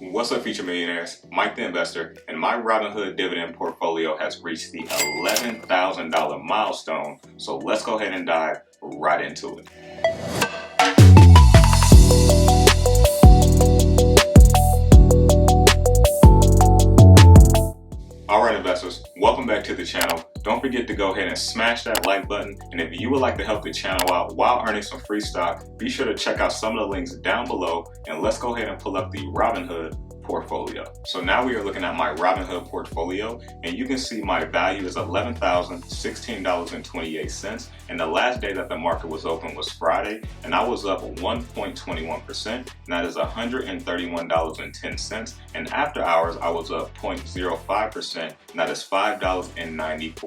What's up, future millionaires? Mike the Investor, and my Robinhood dividend portfolio has reached the $11,000 milestone, so let's go ahead and dive right into it. Alright investors, welcome back to the channel. Don't forget to go ahead and smash that like button, and if you would like to help the channel out while earning some free stock, be sure to check out some of the links down below, and let's go ahead and pull up the Robinhood portfolio. So now we are looking at my Robinhood portfolio, and you can see my value is $11,016.28, and the last day that the market was open was Friday, and I was up 1.21%, and that is $131.10, and after hours I was up 0.05%, and that is $5.94.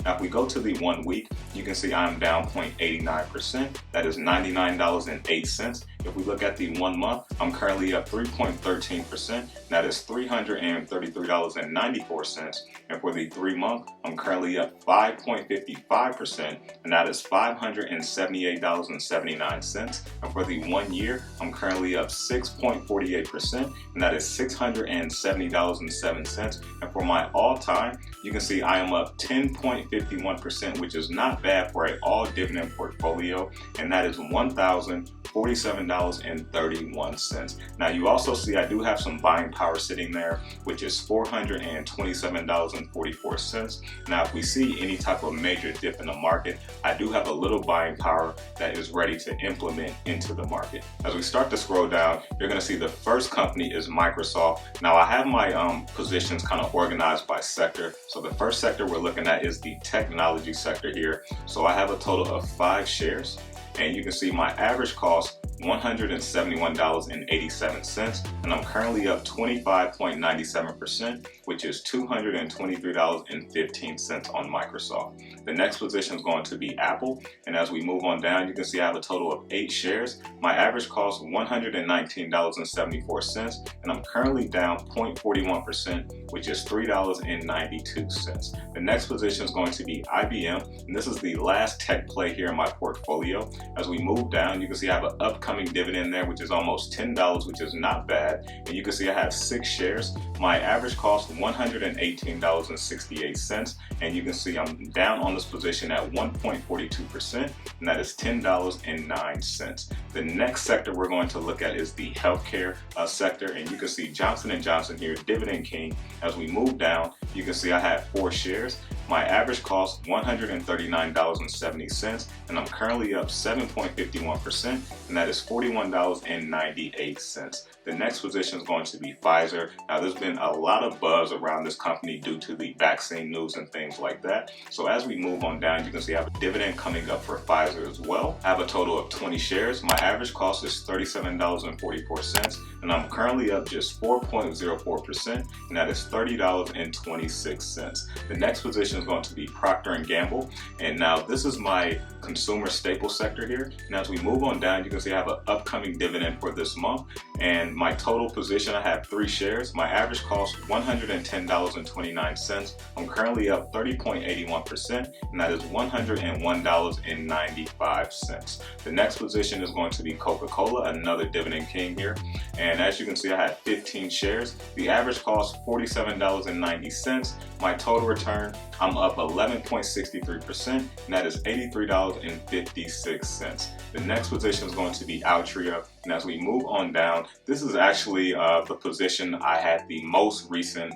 Now if we go to the 1 week, you can see I'm down 0.89%, that is $99.08. If we look at the 1 month, I'm currently up 3.13%, that is $333.94. And for the 3 month, I'm currently up 5.55%, and that is $578.79. And for the 1 year, I'm currently up 6.48%, and that is $670.07. And for my all-time, you can see I am up 10.51%, which is not bad for an all dividend portfolio, and that is $1,047.31. Now you also see I do have some buying power sitting there, which is $427.44. Now if we see any type of major dip in the market, I do have a little buying power that is ready to implement into the market. As we start to scroll down, you're going to see the first company is Microsoft. Now I have my positions kind of organized by sector. So the first sector we're looking at is the technology sector here. So I have a total of 5 shares, and you can see my average cost $171.87, and I'm currently up 25.97%, which is $223.15 on Microsoft. The next position is going to be Apple, and as we move on down, you can see I have a total of 8 shares. My average cost $119.74, and I'm currently down 0.41%, which is $3.92. The next position is going to be IBM, and this is the last tech play here in my portfolio. As we move down, you can see I have an upcoming dividend there, which is almost $10, which is not bad. And you can see I have 6 shares. My average cost $118.68, and you can see I'm down on this position at 1.42%, and that is $10.09. The next sector we're going to look at is the healthcare sector, and you can see Johnson & Johnson here, Dividend King. As we move down, you can see I have 4 shares. My average cost $139.70, and I'm currently up 7.51%, and that is $41.98. The next position is going to be Pfizer. Now there's been a lot of buzz around this company due to the vaccine news and things like that. So as we move on down, you can see I have a dividend coming up for Pfizer as well. I have a total of 20 shares. My average cost is $37.44, and I'm currently up just 4.04%, and that is $30.26. The next position is going to be Procter & Gamble, and now this is my consumer staple sector here. And as we move on down, you can see I have an upcoming dividend for this month, and my total position, I have 3 shares. My average cost $110.29. I'm currently up 30.81%, and that is $101.95. The next position is going to be Coca-Cola, another dividend king here, and as you can see I have 15 shares. The average cost $47.90. My total return, I'm up 11.63%, and that is $83.56. The next position is going to be Altria, and as we move on down, this is actually the position I had the most recent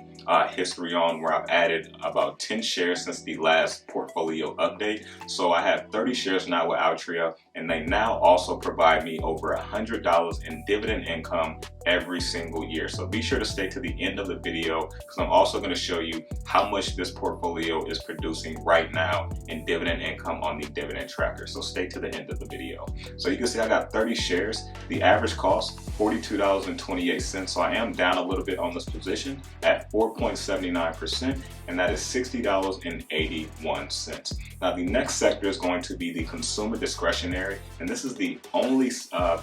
history on, where I've added about 10 shares since the last portfolio update. So I have 30 shares now with Altria, and they now also provide me over $100 in dividend income every single year. So be sure to stay to the end of the video, because I'm also going to show you how much this portfolio is producing right now in dividend income on the Dividend Tracker. So stay to the end of the video. So you can see I got 30 shares. The average cost $42.28, so I am down a little bit on this position at 4.79%, and that is $60.81. Now the next sector is going to be the consumer discretionary, and this is the only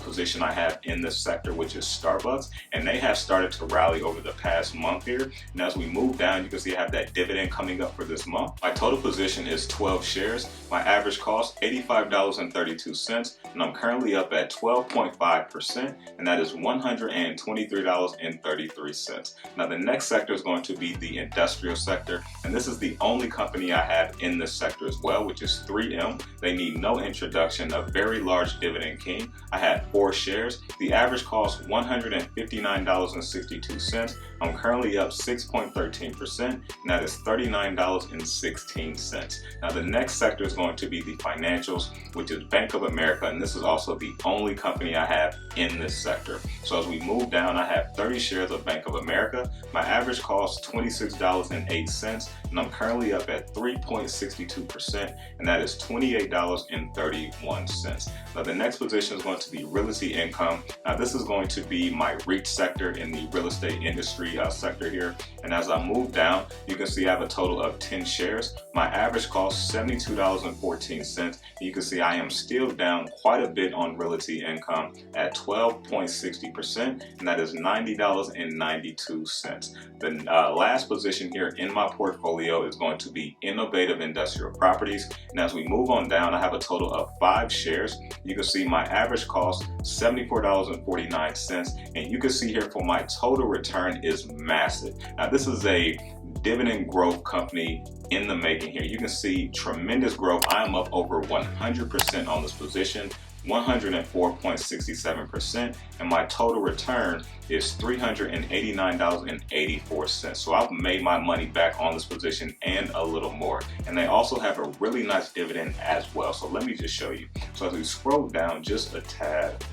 position I have in this sector, which is Starbucks, and they have started to rally over the past month here. And as we move down, you can see I have that dividend coming up for this month. My total position is 12 shares. My average cost $85.32, and I'm currently up at 12.5 5%, and that is $123.33. Now the next sector is going to be the industrial sector, and this is the only company I have in this sector as well, which is 3M. They need no introduction, a very large dividend king. I had 4 shares. The average cost $159.62. I'm currently up 6.13%, and that is $39.16. Now the next sector is going to be the financials, which is Bank of America, and this is also the only company I have in this sector. So as we move down, I have 30 shares of Bank of America. My average cost $26.08, and I'm currently up at 3.62%, and that is $28.31. Now the next position is going to be Realty Income. Now this is going to be my REIT sector in the real estate industry sector here, and as I move down, you can see I have a total of 10 shares. My average cost $72.14, and you can see I am still down quite a bit on Realty Income at 12.60%, and that is $90.92. The last position here in my portfolio is going to be Innovative Industrial Properties, and as we move on down, I have a total of 5 shares. You can see my average cost $74.49, and you can see here for my total return is massive. Now this is a dividend growth company in the making here. You can see tremendous growth. I am up over 100% on this position, 104.67%, and my total return is $389.84. So I've made my money back on this position and a little more. And they also have a really nice dividend as well. So let me just show you. So as we scroll down just a tad,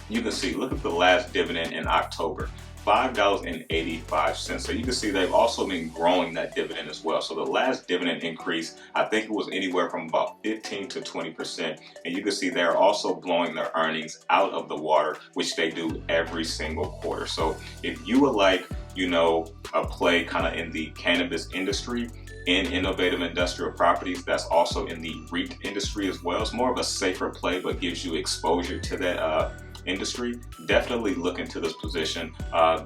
you can see, look at the last dividend in October. $5.85. So you can see they've also been growing that dividend as well. So the last dividend increase, I think it was anywhere from about 15 to 20%. And you can see they're also blowing their earnings out of the water, which they do every single quarter. So if you would like, you know, a play kind of in the cannabis industry, in Innovative Industrial Properties, that's also in the REIT industry as well. It's more of a safer play, but gives you exposure to that industry. Definitely look into this position.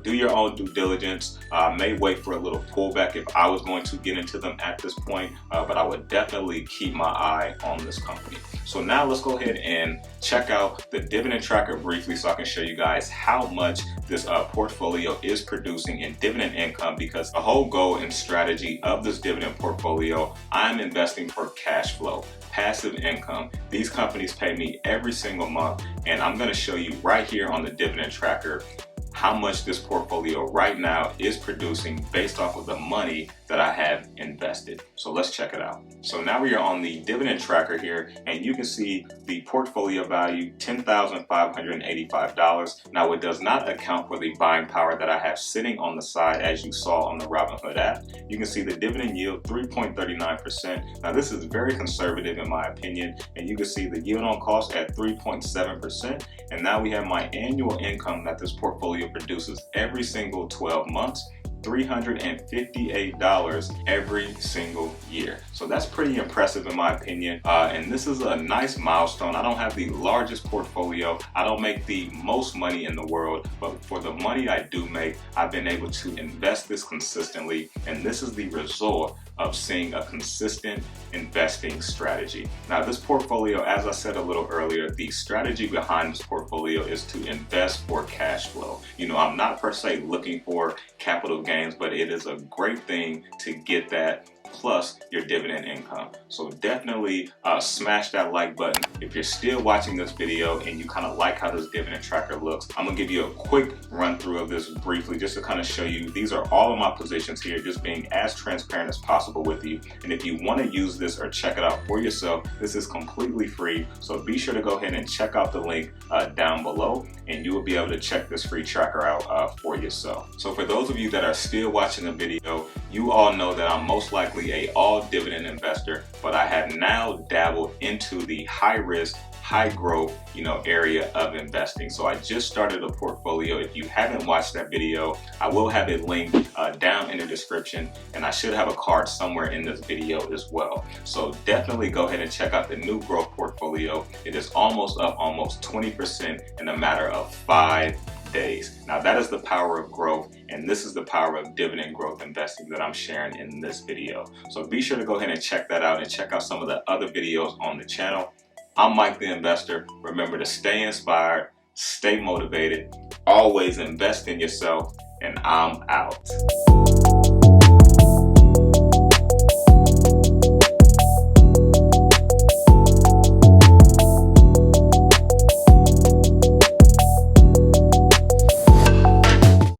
Do your own due diligence. May wait for a little pullback if I was going to get into them at this point, but I would definitely keep my eye on this company. So now let's go ahead and check out the dividend tracker briefly so I can show you guys how much this portfolio is producing in dividend income, because the whole goal and strategy of this dividend portfolio, I'm investing for cash flow, passive income. These companies pay me every single month, and I'm going to show you right here on the dividend tracker how much this portfolio right now is producing based off of the money that I have invested. So let's check it out. So now we are on the dividend tracker here, and you can see the portfolio value, $10,585. Now it does not account for the buying power that I have sitting on the side, as you saw on the Robinhood app. You can see the dividend yield, 3.39%. Now this is very conservative in my opinion, and you can see the yield on cost at 3.7%. And now we have my annual income that this portfolio produces every single 12 months. $358 every single year. So that's pretty impressive in my opinion. And this is a nice milestone. I don't have the largest portfolio. I don't make the most money in the world, but for the money I do make, I've been able to invest this consistently. And this is the result of seeing a consistent investing strategy. Now this portfolio, as I said a little earlier, the strategy behind this portfolio is to invest for cash flow. You know, I'm not per se looking for capital gains, but it is a great thing to get that plus your dividend income. So definitely smash that like button. If you're still watching this video and you kind of like how this dividend tracker looks, I'm gonna give you a quick run through of this briefly just to kind of show you. These are all of my positions here, just being as transparent as possible with you. And if you want to use this or check it out for yourself, this is completely free. So be sure to go ahead and check out the link down below, and you will be able to check this free tracker out for yourself. So for those of you that are still watching the video, you all know that I'm most likely a all dividend investor, but I have now dabbled into the high risk, high growth, area of investing. So I just started a portfolio. If you haven't watched that video, I will have it linked down in the description, and I should have a card somewhere in this video as well. So definitely go ahead and check out the new growth portfolio. It is almost up almost 20% in a matter of 5 days. Now that is the power of growth, and this is the power of dividend growth investing that I'm sharing in this video. So be sure to go ahead and check that out, and check out some of the other videos on the channel. I'm Mike the Investor. Remember to stay inspired, stay motivated, always invest in yourself, and I'm out.